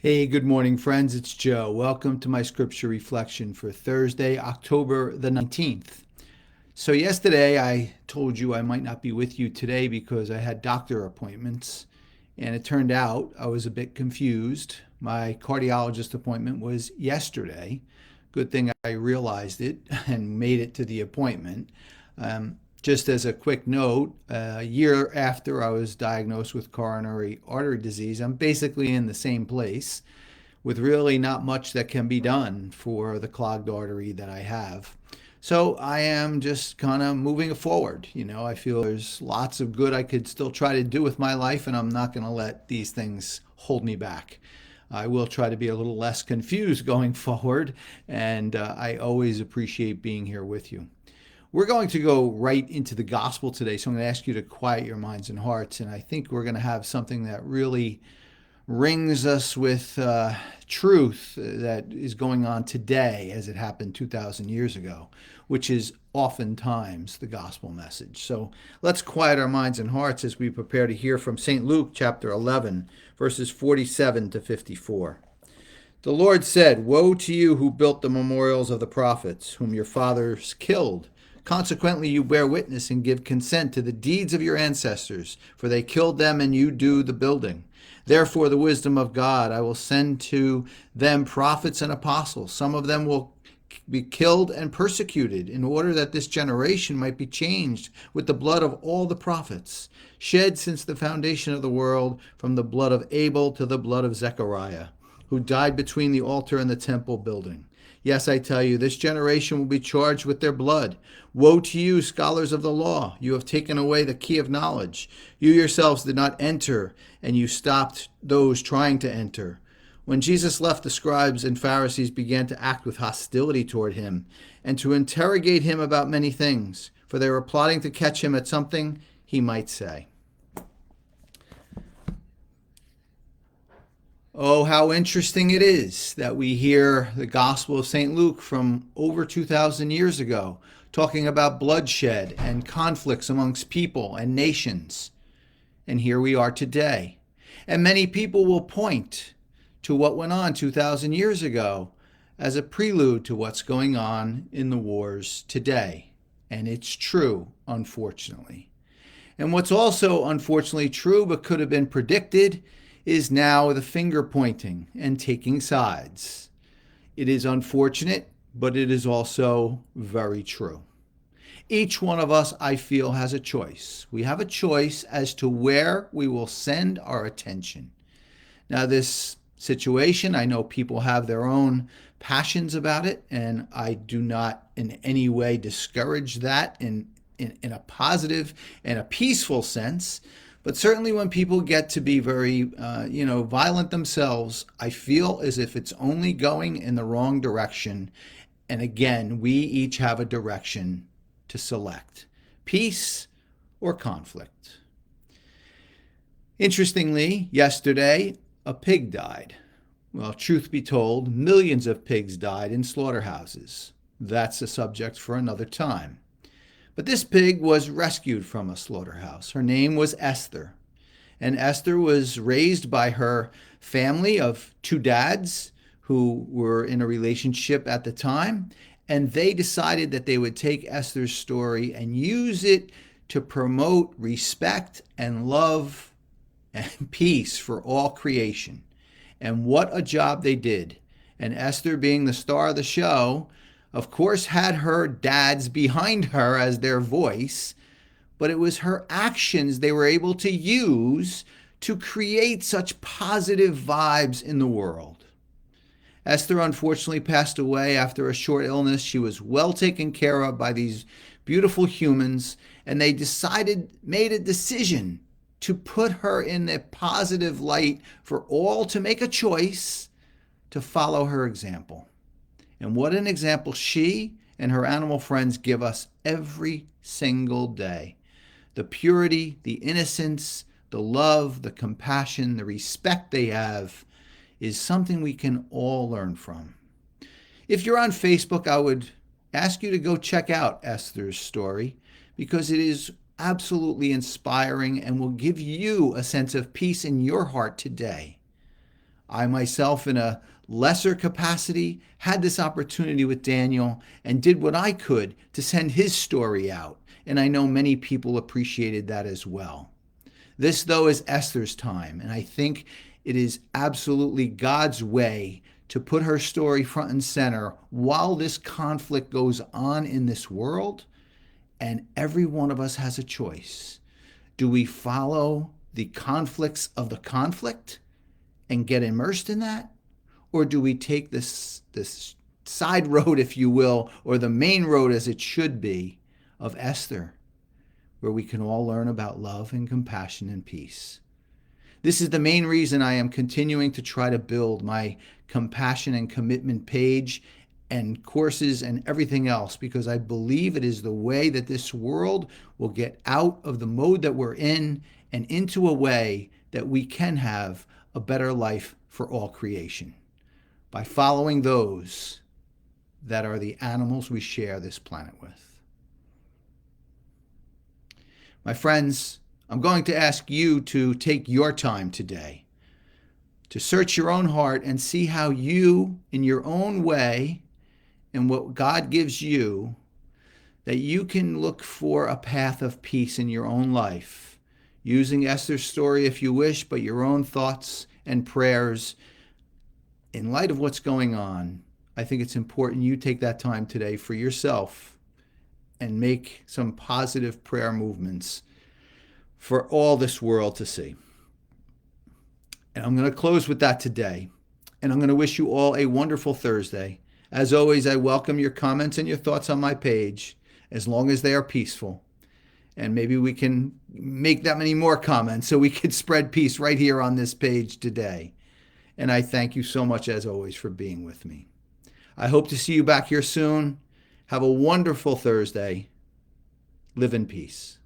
Hey, good morning, friends. It's Joe. Welcome to my scripture reflection for Thursday, October the 19th. So, yesterday I told you I might not be with you today because I had doctor appointments, and it turned out I was a bit confused. My cardiologist appointment was yesterday. Good thing I realized it and made it to the appointment. Just as a quick note, a year after I was diagnosed with coronary artery disease, I'm basically in the same place with really not much that can be done for the clogged artery that I have. So I am just kind of moving forward. I feel there's lots of good I could still try to do with my life, and I'm not going to let these things hold me back. I will try to be a little less confused going forward, and I always appreciate being here with you. We're going to go right into the gospel today, so I'm going to ask you to quiet your minds and hearts, and I think we're going to have something that really rings us with truth that is going on today as it happened 2,000 years ago, which is oftentimes the gospel message. So let's quiet our minds and hearts as we prepare to hear from St. Luke chapter 11, verses 47 to 54. The Lord said, "Woe to you who built the memorials of the prophets, whom your fathers killed. Consequently, you bear witness and give consent to the deeds of your ancestors, for they killed them and you do the building. Therefore, the wisdom of God, I will send to them prophets and apostles. Some of them will be killed and persecuted, in order that this generation might be changed with the blood of all the prophets, shed since the foundation of the world, from the blood of Abel to the blood of Zechariah, who died between the altar and the temple building. Yes, I tell you, this generation will be charged with their blood. Woe to you, scholars of the law! You have taken away the key of knowledge. You yourselves did not enter, and you stopped those trying to enter." When Jesus left, the scribes and Pharisees began to act with hostility toward him and to interrogate him about many things, for they were plotting to catch him at something he might say. Oh, how interesting it is that we hear the Gospel of St. Luke from over 2,000 years ago, talking about bloodshed and conflicts amongst people and nations. And here we are today. And many people will point to what went on 2,000 years ago as a prelude to what's going on in the wars today. And it's true, unfortunately. And what's also unfortunately true but could have been predicted is now the finger pointing and taking sides. It is unfortunate, but it is also very true. Each one of us, I feel, has a choice. We have a choice as to where we will send our attention. Now, this situation, I know people have their own passions about it, and I do not in any way discourage that in a positive and a peaceful sense. But certainly when people get to be very, violent themselves, I feel as if it's only going in the wrong direction. And again, we each have a direction to select: peace or conflict. Interestingly, yesterday, a pig died. Well, truth be told, millions of pigs died in slaughterhouses. That's a subject for another time. But this pig was rescued from a slaughterhouse. Her name was Esther. And Esther was raised by her family of two dads who were in a relationship at the time. And they decided that they would take Esther's story and use it to promote respect and love and peace for all creation. And what a job they did. And Esther, being the star of the show, of course, had her dads behind her as their voice, but it was her actions they were able to use to create such positive vibes in the world. Esther unfortunately passed away after a short illness. She was well taken care of by these beautiful humans, and they made a decision to put her in the positive light for all to make a choice to follow her example. And what an example she and her animal friends give us every single day. The purity, the innocence, the love, the compassion, the respect they have is something we can all learn from. If you're on Facebook, I would ask you to go check out Esther's story, because it is absolutely inspiring and will give you a sense of peace in your heart today. I myself, in a lesser capacity, had this opportunity with Daniel and did what I could to send his story out. And I know many people appreciated that as well. This, though, is Esther's time, and I think it is absolutely God's way to put her story front and center while this conflict goes on in this world. And every one of us has a choice. Do we follow the conflicts of the conflict and get immersed in that? Or do we take this side road, if you will, or the main road as it should be, of Esther, where we can all learn about love and compassion and peace? This is the main reason I am continuing to try to build my compassion and commitment page and courses and everything else, because I believe it is the way that this world will get out of the mode that we're in and into a way that we can have a better life for all creation by following those that are the animals we share this planet with. My friends, I'm going to ask you to take your time today to search your own heart and see how you, in your own way, and what God gives you, that you can look for a path of peace in your own life, using Esther's story if you wish, but your own thoughts and prayers. In light of what's going on, I think it's important you take that time today for yourself and make some positive prayer movements for all this world to see. And I'm going to close with that today. And I'm going to wish you all a wonderful Thursday. As always, I welcome your comments and your thoughts on my page, as long as they are peaceful. And maybe we can make that many more comments so we can spread peace right here on this page today. And I thank you so much, as always, for being with me. I hope to see you back here soon. Have a wonderful Thursday. Live in peace.